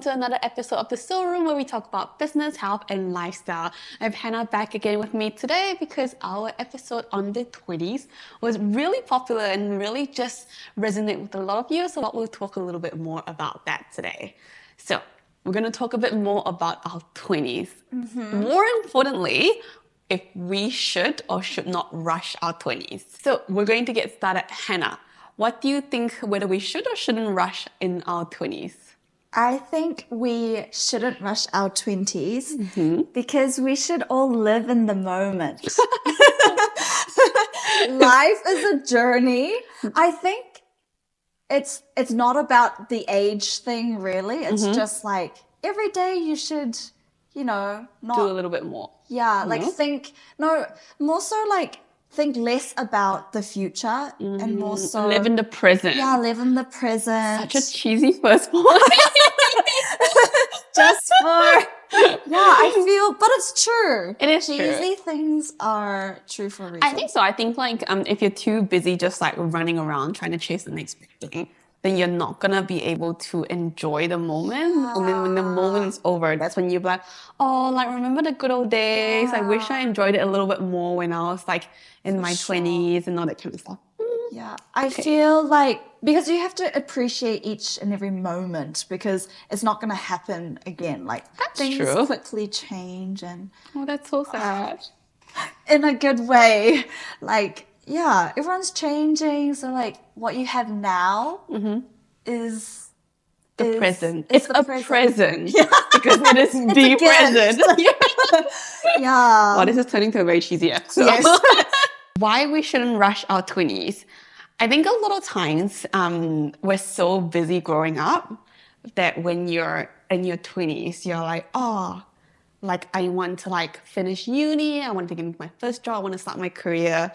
to another episode of The Soul Room, where we talk about business, health, and lifestyle. I have Hannah back again with me today because our episode on the 20s was really popular and really just resonated with a lot of you. So we'll talk a little bit more about that today. So we're going to talk a bit more about our 20s. More importantly, if we should or should not rush our 20s. So we're going to get started. Hannah, what do you think, whether we should or shouldn't rush in our 20s? I think we shouldn't rush our 20s because we should all live in the moment. Life is a journey. I think it's not about the age thing, really. It's just like every day you should, not Do a little bit more. Yeah, like more so like think less about the future and more so live in the present. Yeah, live in the present. Such a cheesy first point. Just for I feel, but it's true. It is cheesy true. Things are true for a reason. I think so. I think like if you're too busy just like running around trying to chase the next big thing, then you're not gonna be able to enjoy the moment. And then when the moment's over, that's when you're like, oh, like remember the good old days. I wish I enjoyed it a little bit more when I was like in my 20s and all that kind of stuff. Yeah, I feel like because you have to appreciate each and every moment because it's not going to happen again. Like things quickly change and that's so sad. In a good way. Like, yeah, everyone's changing. So like what you have now is the present. It's a present. Yeah. Because it is the present. Yeah. Well, this is turning to a very cheesy episode. Yes. Why we shouldn't rush our 20s. I think a lot of times we're so busy growing up that when you're in your 20s, you're like, oh, like I want to like finish uni. I want to get my first job. I want to start my career.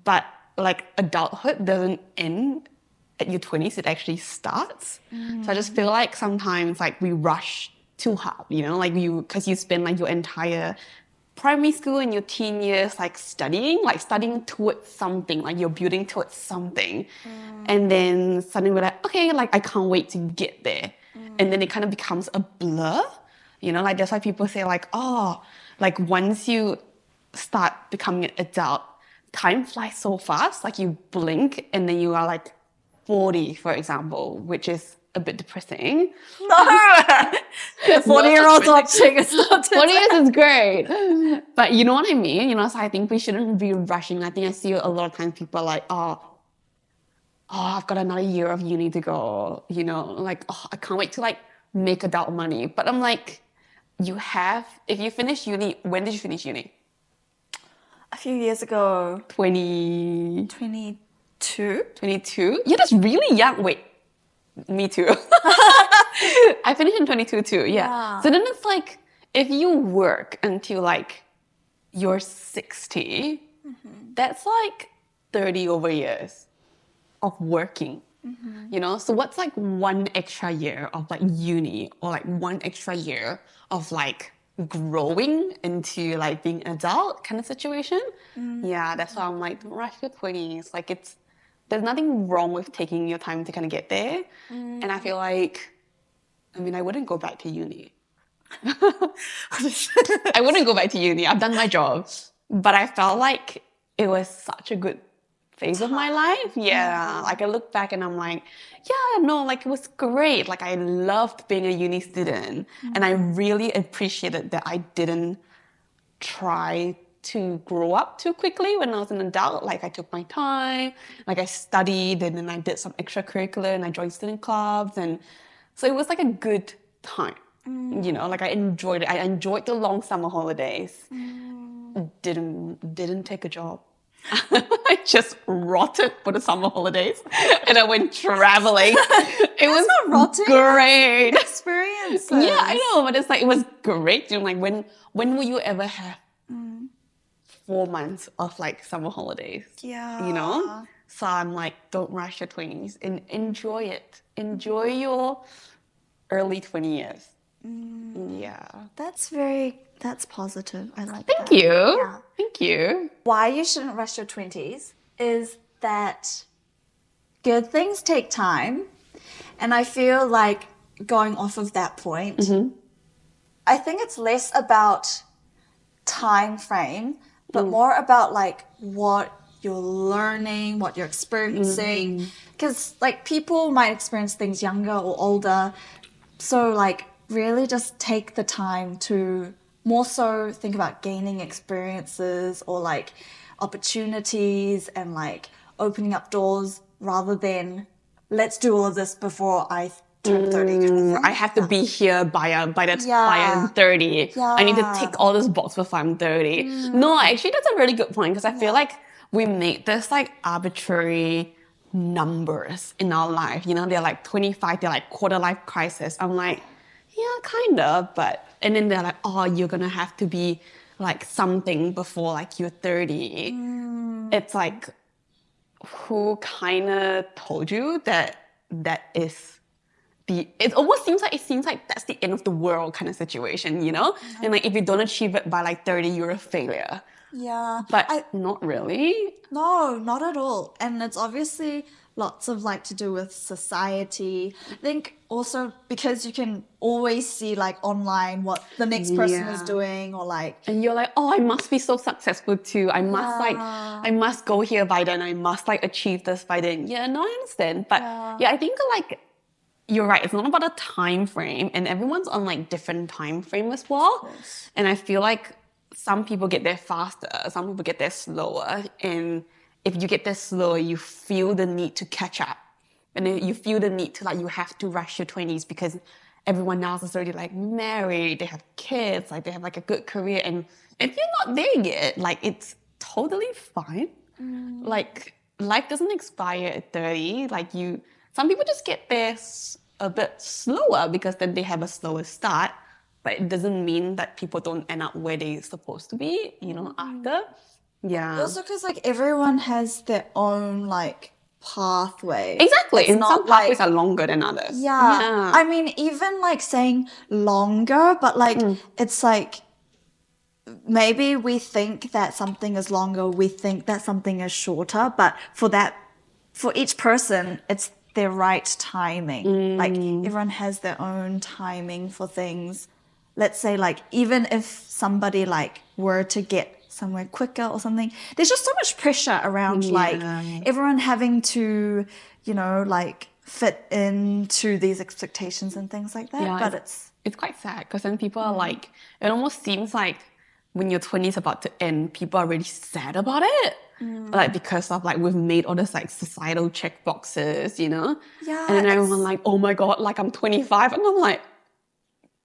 But like adulthood doesn't end at your 20s. It actually starts. So I just feel like sometimes like we rush too hard, like because you spend like your entire primary school and your teen years like studying towards something, like you're building towards something. And then suddenly we're like, okay, like I can't wait to get there. And then it kind of becomes a blur, like that's why people say like, oh, like once you start becoming an adult, time flies so fast, like you blink and then you are like 40, for example, which is a bit depressing. No! 40-year-olds watching. It's not 40 years is great. But you know what I mean? So I think we shouldn't be rushing. I think I see a lot of times people are like, oh, I've got another year of uni to go. Like, oh, I can't wait to like make adult money. But I'm like, if you finish uni, when did you finish uni? A few years ago. 22? 22? Yeah, that's really young. Wait. Me too. I finished in 22 too, yeah. So then it's like, if you work until like you're 60, that's like 30 over years of working, So what's like one extra year of like uni or like one extra year of like growing into like being an adult kind of situation? Yeah, that's why I'm like, don't rush your 20s. Like there's nothing wrong with taking your time to kind of get there. And I feel like, I wouldn't go back to uni. I wouldn't go back to uni. I've done my job. But I felt like it was such a good phase of my life. Yeah. Like I look back and I'm like, it was great. Like I loved being a uni student. And I really appreciated that I didn't try to grow up too quickly when I was an adult. Like I took my time, like I studied and then I did some extracurricular and I joined student clubs. And so it was like a good time, like I enjoyed it. I enjoyed the long summer holidays. Didn't take a job. I just rotted for the summer holidays and I went traveling. It was not rotting. Great Experience. Yeah, I know, but it's like, it was great. Like when will you ever have 4 months of like summer holidays? Yeah. So I'm like, don't rush your 20s and enjoy it. Enjoy your early 20 years. Yeah. That's positive. I like Thank that. you. Yeah. Thank you. Why you shouldn't rush your 20s is that good things take time. And I feel like going off of that point, I think it's less about time frame, but more about like what you're learning, what you're experiencing. Because like people might experience things younger or older. So like really just take the time to more so think about gaining experiences or like opportunities and like opening up doors rather than let's do all of this before I turn 30 kind of thing. I have to be here by I'm 30. Yeah. I need to tick all this box before I'm 30. No, actually that's a really good point because I feel like we make this like arbitrary numbers in our life. You know, they're like 25, they're like quarter life crisis. I'm like, yeah, kind of, but and then they're like, oh, you're gonna have to be like something before like you're 30. It's like, who kind of told you that is it almost seems like that's the end of the world kind of situation, you know? And like if you don't achieve it by like 30, you're a failure. Yeah. But not really. No, not at all. And it's obviously lots of like to do with society. I think also because you can always see like online what the next person is doing or like. And you're like, oh, I must be so successful too. I must go here by then. I must like achieve this by then. Yeah, no, I understand. But yeah I think like you're right. It's not about a time frame, and everyone's on like different time frame as well. And I feel like some people get there faster, some people get there slower. And if you get there slower, you feel the need to catch up, and then you feel the need to like you have to rush your 20s because everyone else is already like married, they have kids, like they have like a good career. And if you're not there yet, like it's totally fine. Like life doesn't expire at 30. Like some people just get there a bit slower because then they have a slower start, but it doesn't mean that people don't end up where they're supposed to be, you know, after. Yeah. Also because like everyone has their own like pathway. Exactly. It's And not some pathways are longer than others. Yeah. I mean, even like saying longer, but like it's like maybe we think that something is longer, we think that something is shorter, but for each person, it's their right timing. Like everyone has their own timing for things. Let's say like even if somebody like were to get somewhere quicker or something, there's just so much pressure around like everyone having to, you know, like fit into these expectations and things like that. Yeah, But it's quite sad because then people are like, it almost seems like when your 20s about to end, people are really sad about it. Like because of like we've made all this like societal check boxes, you know? Yeah. And then everyone like, oh my God, like I'm 25. And I'm like,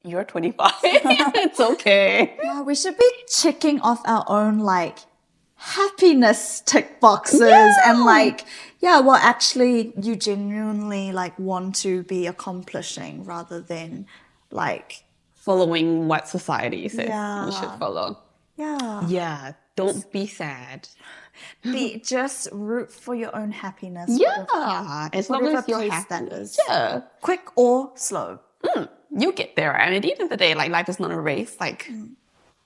you're 25. It's okay. yeah, we should be checking off our own like happiness tick boxes and like, what actually you genuinely like want to be accomplishing rather than like following what society says you should follow. Yeah. Yeah. Don't be sad. Just root for your own happiness. Yeah. As long as you're happy. That is. Yeah. Quick or slow. You get there. And at the end of the day, like life is not a race. Like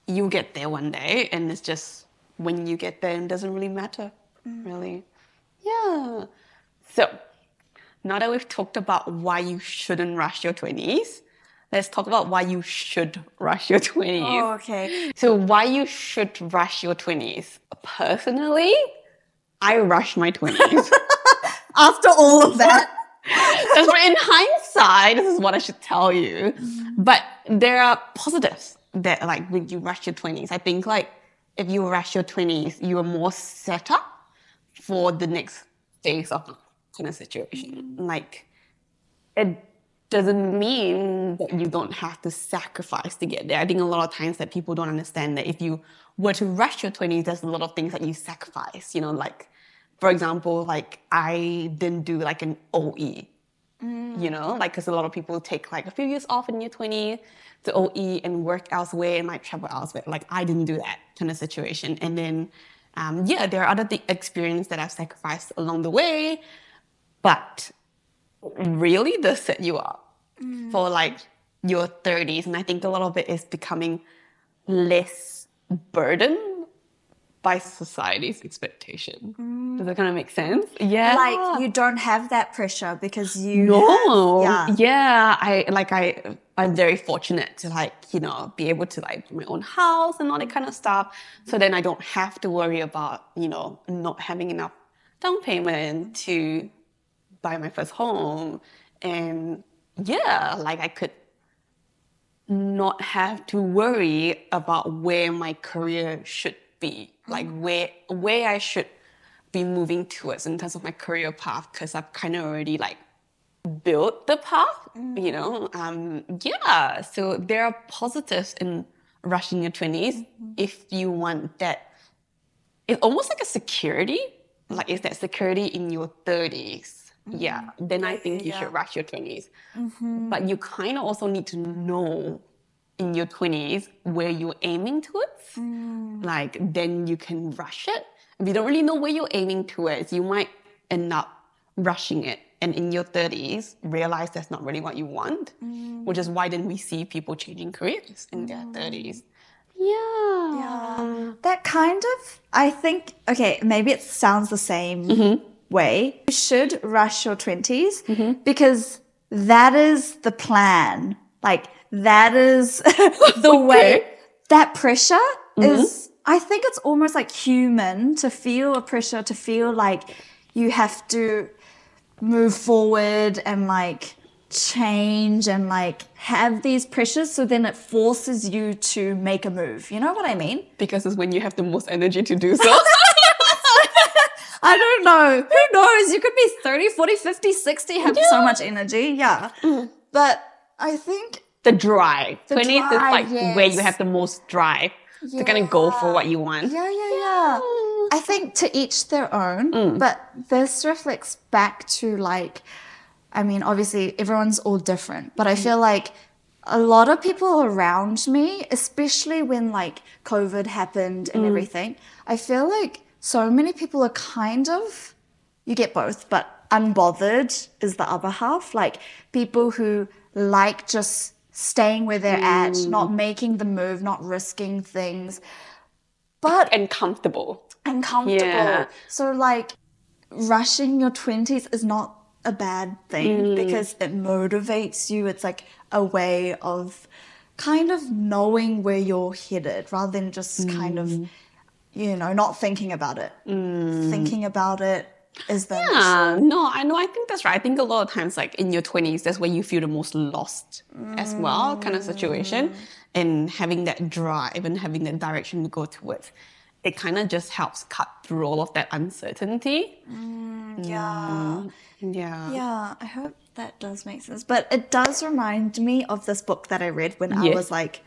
you get there one day, and it's just when you get there, it doesn't really matter. Really. Yeah. So now that we've talked about why you shouldn't rush your 20s, let's talk about why you should rush your 20s. Oh, okay. So why you should rush your 20s? Personally, I rush my 20s. After all of that. Because in hindsight, this is what I should tell you. But there are positives that like when you rush your 20s. I think like if you rush your 20s, you are more set up for the next phase of kind of situation. Like it doesn't mean that you don't have to sacrifice to get there. I think a lot of times that people don't understand that if you were to rush your 20s, there's a lot of things that you sacrifice, you know, like, for example, like I didn't do like an OE, you know, like because a lot of people take like a few years off in your 20s to OE and work elsewhere and like travel elsewhere. Like I didn't do that kind of situation. And then, there are other experiences that I've sacrificed along the way, but really does set you up for like your 30s. And I think a lot of it is becoming less burdened by society's expectation. Does that kind of make sense? Yeah. Like you don't have that pressure because you No. have, Yeah. I'm very fortunate to like, be able to like buy my own house and all that kind of stuff. So then I don't have to worry about, not having enough down payment to buy my first home. And yeah, like I could not have to worry about where my career should be, like where I should be moving towards in terms of my career path, because I've kind of already like built the path, yeah. So there are positives in rushing your 20s if you want that. It's almost like a security, like it's that security in your 30s. Yeah, then I think you should rush your 20s. But you kind of also need to know in your 20s where you're aiming towards. Like, then you can rush it. If you don't really know where you're aiming towards, you might end up rushing it. And in your 30s, realize that's not really what you want, which is why then we see people changing careers in their 30s. Yeah. That kind of, I think, okay, maybe it sounds the same way. You should rush your 20s because that is the plan. Like, that is the way. That pressure is, I think it's almost like human to feel a pressure, to feel like you have to move forward and like change and like have these pressures, so then it forces you to make a move. You know what I mean? Because it's when you have the most energy to do so. I don't know. Who knows? You could be 30, 40, 50, 60, have so much energy. Yeah. But I think the drive. 20s is like yes. where you have the most drive to kind of go for what you want. Yeah. I think to each their own, but this reflects back to like, I mean, obviously everyone's all different, but I feel like a lot of people around me, especially when like COVID happened and everything, I feel like so many people are kind of, you get both, but unbothered is the other half. Like people who like just staying where they're at, not making the move, not risking things. And comfortable. Yeah. So like rushing your 20s is not a bad thing because it motivates you. It's like a way of kind of knowing where you're headed rather than just kind of, not thinking about it. Thinking about it is the No, I know. I think that's right. I think a lot of times, like in your 20s, that's where you feel the most lost as well, kind of situation. And having that drive and having that direction to go towards, it kind of just helps cut through all of that uncertainty. Yeah, I hope that does make sense. But it does remind me of this book that I read when I was like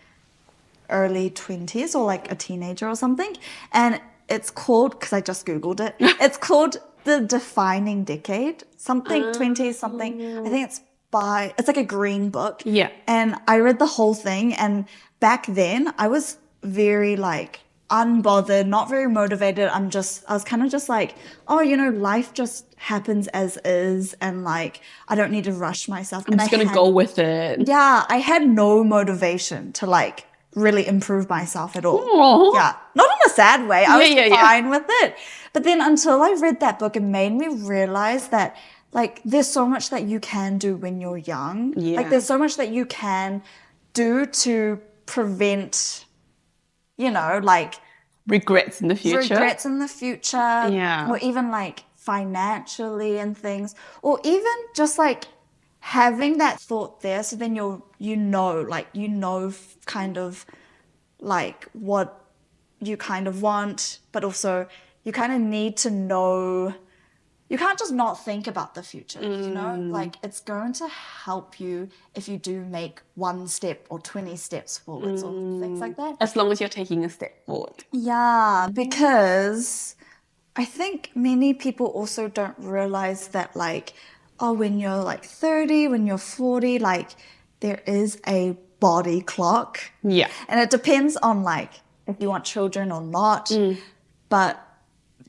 early 20s or like a teenager or something. And it's called, because I just Googled it, it's called The Defining Decade. Something, 20s something. I think it's like a green book. Yeah. And I read the whole thing. And back then I was very like unbothered, not very motivated. I was kind of just like, oh, life just happens as is, and like I don't need to rush myself. I'm just gonna go with it. Yeah, I had no motivation to like really improve myself at all. Aww. Yeah, not in a sad way. I was fine with it. But then until I read that book, it made me realize that like there's so much that you can do when you're young. Yeah. Like there's so much that you can do to prevent, like regrets in the future. Yeah. Or even like financially and things. Or even just like having that thought there. So then kind of like what you kind of want, but also you kind of need to know. You can't just not think about the future, Like it's going to help you if you do make 1 step or 20 steps forwards or things like that. As long as you're taking a step forward. Yeah, because I think many people also don't realize that like, when you're like 30, when you're 40, like there is a body clock. Yeah. And it depends on like if you want children or not, but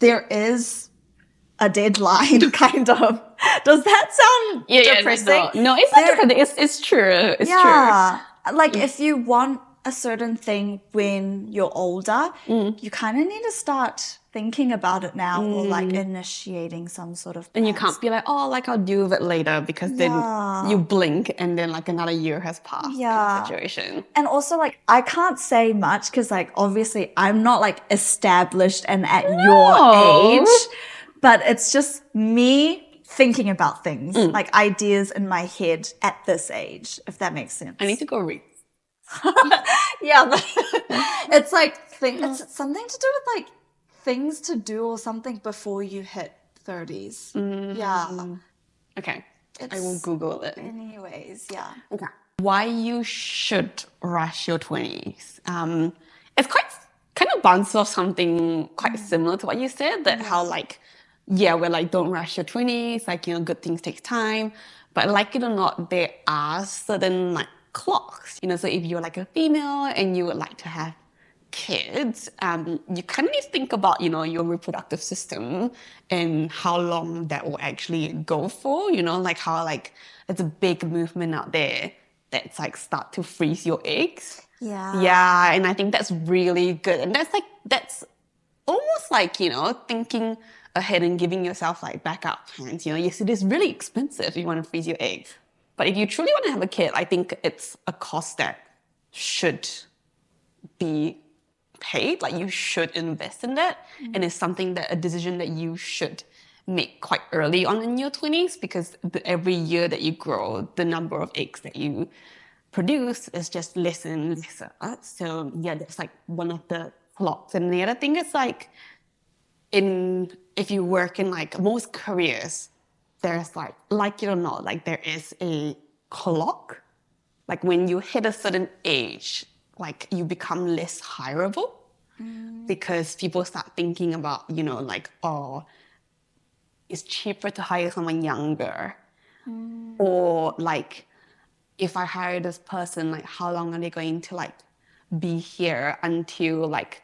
there is a deadline, kind of. Does that sound depressing? No, it's not depressing. It's true. It's true. Like if you want a certain thing when you're older, you kind of need to start thinking about it now or like initiating some sort of And you plans. can't be like, oh, like I'll do it later, because then you blink and then like another year has passed. Yeah. Situation. And also, like, I can't say much because, like, obviously I'm not like established and at your age, but it's just me thinking about things, like ideas in my head at this age, if that makes sense. I need to go read. Yeah, but it's like it's something to do with like things to do or something before you hit 30s. Yeah. Okay. I will Google it. Anyways, yeah. Okay. Why you should rush your 20s? It's quite kind of bounces off something quite similar to what you said, that how like, yeah, we're like, don't rush your 20s, like, you know, good things take time. But like it or not, there are certain like clocks, you know, so if you're like a female and you would like to have kids, you kind of need to think about, you know, your reproductive system and how long that will actually go for, you know, like how like it's a big movement out there that's like start to freeze your eggs. Yeah. Yeah, and I think that's really good. And that's almost like, you know, thinking ahead and giving yourself like backup plans. You know, yes, it is really expensive if you want to freeze your eggs. But if you truly want to have a kid, I think it's a cost that should be paid. Like, you should invest in that. And it's something that, a decision that you should make quite early on in your 20s, because every year that you grow, the number of eggs that you produce is just less and lesser. So yeah, that's like one of the clocks. And the other thing is like, if you work in like most careers, there's like it or not, like there is a clock. Like when you hit a certain age, like you become less hireable, because people start thinking about, you know, like, oh, it's cheaper to hire someone younger. Or like, if I hire this person, like how long are they going to like be here until like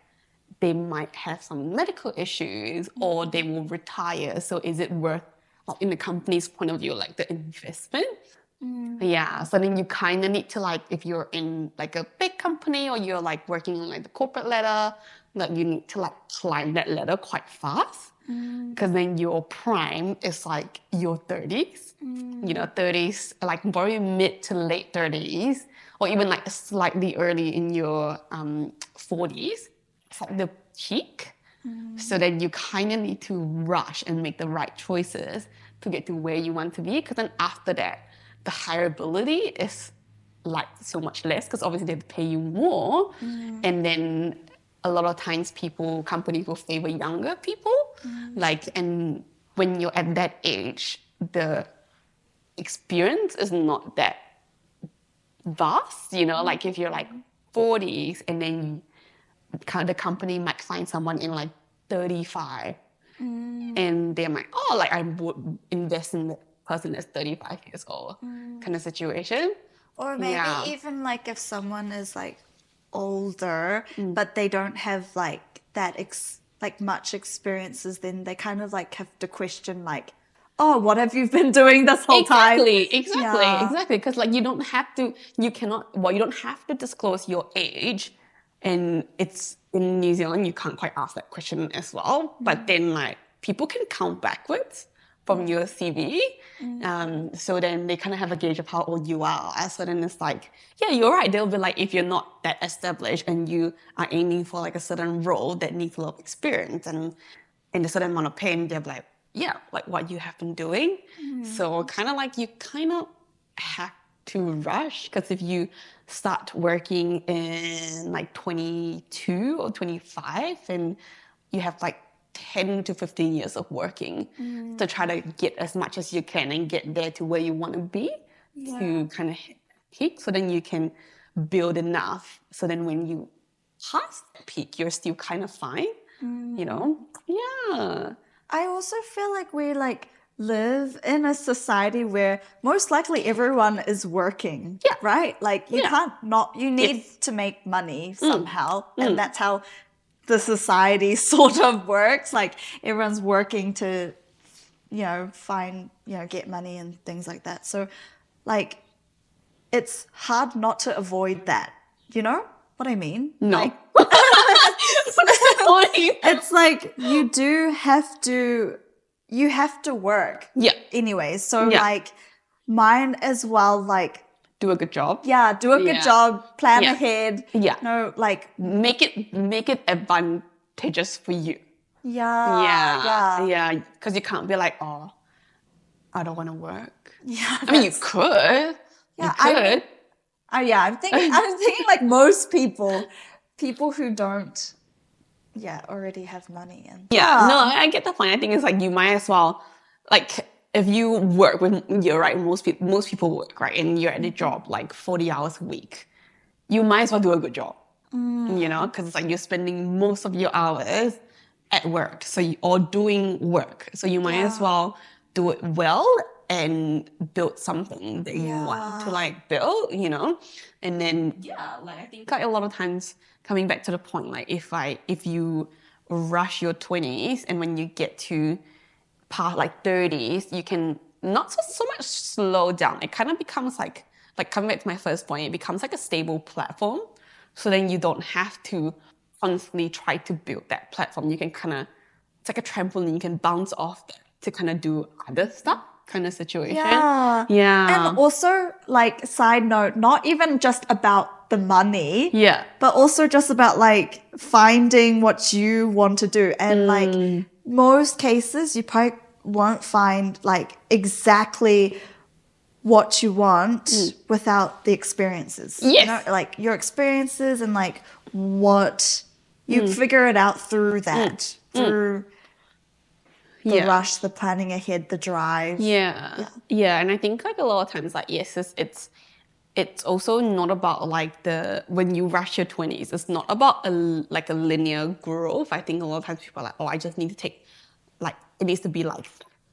they might have some medical issues or they will retire. So is it worth, like in the company's point of view, like the investment? Yeah, so then you kind of need to like, if you're in like a big company or you're like working on like the corporate ladder, like you need to like climb that ladder quite fast, because then your prime is like your 30s, you know, 30s, like probably mid to late 30s, or even like slightly early in your 40s. It's like the peak. So then you kind of need to rush and make the right choices to get to where you want to be, because then after that, the hireability is like so much less, because obviously they have to pay you more. And then a lot of times companies will favor younger people. Like, and when you're at that age, the experience is not that vast, you know, like if you're like 40s and then the company might find someone in like 35 and they're like, oh, like I would invest in the person that's 35 years old, kind of situation. Or maybe even like if someone is like older, but they don't have like that like much experiences, then they kind of like have to question like, oh, what have you been doing this whole time? Exactly. Because like you don't have to disclose your age, and it's in New Zealand you can't quite ask that question as well. But then like people can count backwards from your CV. So then they kind of have a gauge of how old you are. So then it's like, yeah, you're right. They'll be like, if you're not that established and you are aiming for like a certain role that needs a lot of experience and a certain amount of pay, and they'll be like, yeah, like what you have been doing. So kind of like you kind of have to rush, because if you start working in like 22 or 25 and you have like 10 to 15 years of working to try to get as much as you can and get there to where you want to be to kind of hit peak, so then you can build enough, so then when you pass the peak you're still kind of fine, you know. I also feel like we like live in a society where most likely everyone is working, right? Like you can't not, you need to make money somehow, and that's how the society sort of works. Like everyone's working to, you know, find, you know, get money and things like that. So like it's hard not to avoid that. You know what I mean? No. Like, going. It's like you have to work. Yeah. Anyway, so Yeah. like mine as well, like, Do a good job. yeah, do a good job, plan Yeah. ahead. Yeah. No, like, Make it advantageous for you. yeah. Because you can't be like, oh, I don't want to work. Yeah, I mean, you could. Yeah, you could. I'm thinking like most people who don't, already have money and No, I get the point. I think it's like you might as well, like, if you work with, you're right, most people work, right, and you're at a job like 40 hours a week, you might as well do a good job, because it's like you're spending most of your hours at work, or doing work, so you might as well do it well and build something that you want to like build, and then like I think like a lot of times coming back to the point, like if you rush your 20s and when you get to past like 30s, you can not so much slow down. It kind of becomes like coming back to my first point, it becomes like a stable platform. So then you don't have to constantly try to build that platform. You can it's like a trampoline, you can bounce off that to kind of do other stuff kind of situation. Yeah. And also, like, side note, not even just about the money. Yeah. But also just about like finding what you want to do. And like most cases, you probably won't find like exactly what you want without the experiences. Yes. Like your experiences and like what you figure it out through that, through the rush, the planning ahead, the drive. Yeah. And I think like a lot of times, like, yes, it's also not about like when you rush your 20s, it's not about a linear growth. I think a lot of times people are like, oh, I just need to take, like, it needs to be like,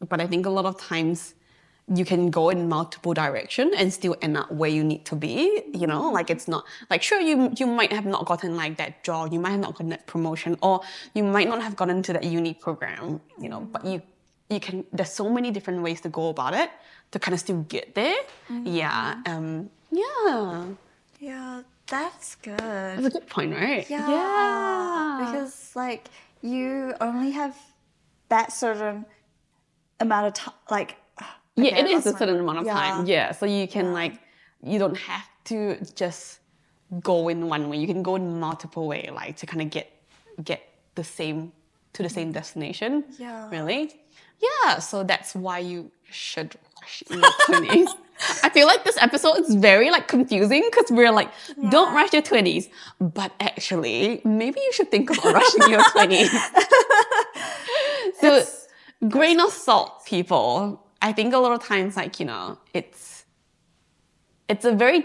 but I think a lot of times you can go in multiple directions and still end up where you need to be, like it's not like, sure, you might have not gotten like that job, you might have not gotten that promotion, or you might not have gotten to that uni program, but you can, there's so many different ways to go about it to kind of still get there. Yeah, That's good. That's a good point, right? Yeah. Because like you only have that certain amount of time, like, yeah, it is a certain amount of time. Yeah, so you can like, you don't have to just go in one way. You can go in multiple ways, like to kind of get the same destination. Yeah. Really. Yeah. So that's why you should rush in your 20s. I feel like this episode is very like confusing because we're like, don't rush your 20s, but actually, maybe you should think about rushing your 20s. So, grain of salt, people. I think a lot of times, like, it's a very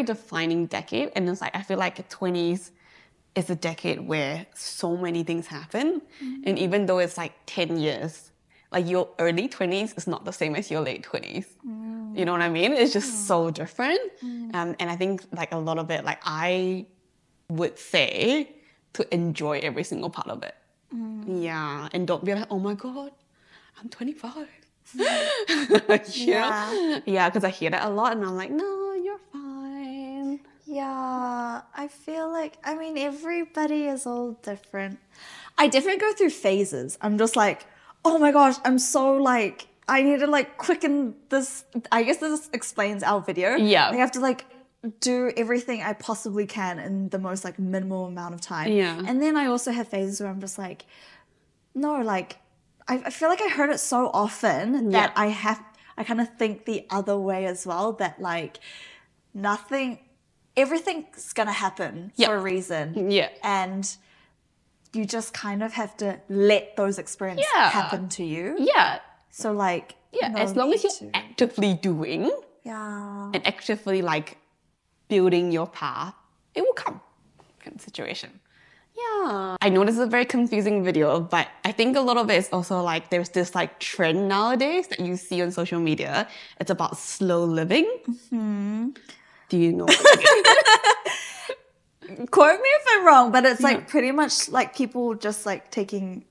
defining decade, and it's like I feel like 20s is a decade where so many things happen, and even though it's like 10 years, like your early 20s is not the same as your late 20s. You know what I mean? It's just so different, and I think like a lot of it, like I would say to enjoy every single part of it. Yeah, and don't be like, oh my god, I'm 25. Yeah, because I hear that a lot and I'm like, no, you're fine. Yeah, I feel like, I mean, everybody is all different. I definitely go through phases. I'm just like, oh my gosh, I'm so like, I need to like quicken this. I guess this explains our video. Yeah. I have to like do everything I possibly can in the most like minimal amount of time. Yeah. And then I also have phases where I'm just like, no, like, I feel like I heard it so often that I kind of think the other way as well, that like everything's going to happen for a reason. Yeah. And you just kind of have to let those experiences happen to you. Yeah. So like, as long as you're actively doing and actively like building your path, it will come kind of situation. Yeah. I know this is a very confusing video, but I think a lot of it is also like there's this like trend nowadays that you see on social media. It's about slow living. Do you know? Quote me if I'm wrong, but it's like pretty much like people just like taking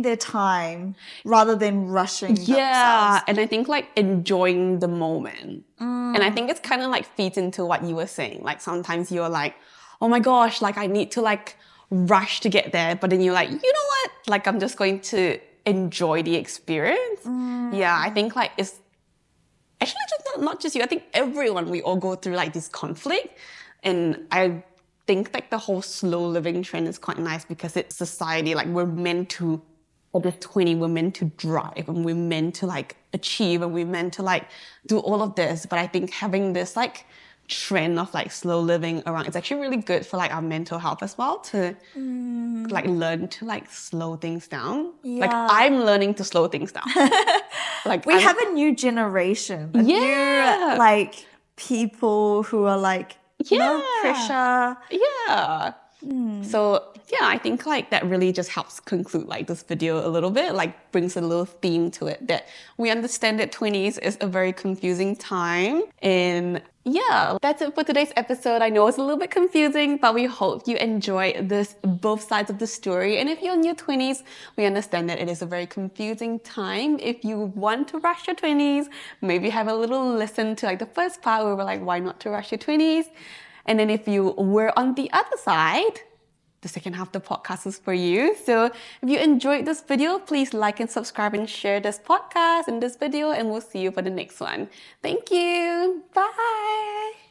their time rather than rushing themselves. And I think like enjoying the moment. And I think it's kind of like feeds into what you were saying. Like sometimes you're like, oh my gosh, like I need to like rush to get there, but then you're like, you know what? Like, I'm just going to enjoy the experience. Yeah, I think like it's actually just not just you. I think everyone, we all go through like this conflict. And I think like the whole slow living trend is quite nice because it's society. Like we're meant to, at this 20, we're meant to drive and we're meant to like achieve and we're meant to like do all of this. But I think having this like trend of like slow living around, it's actually really good for like our mental health as well to like learn to like slow things down. Like I'm learning to slow things down. Like we have a new generation, a new like people who are like no pressure. Yeah. So yeah, I think like that really just helps conclude like this video a little bit, like brings a little theme to it that we understand that 20s is a very confusing time. And yeah, that's it for today's episode. I know it's a little bit confusing, but we hope you enjoy this both sides of the story. And if you're in your 20s, we understand that it is a very confusing time. If you want to rush your 20s, maybe have a little listen to like the first part where we're like, why not to rush your 20s? And then if you were on the other side, the second half of the podcast is for you. So if you enjoyed this video, please like and subscribe and share this podcast and this video, and we'll see you for the next one. Thank you. Bye.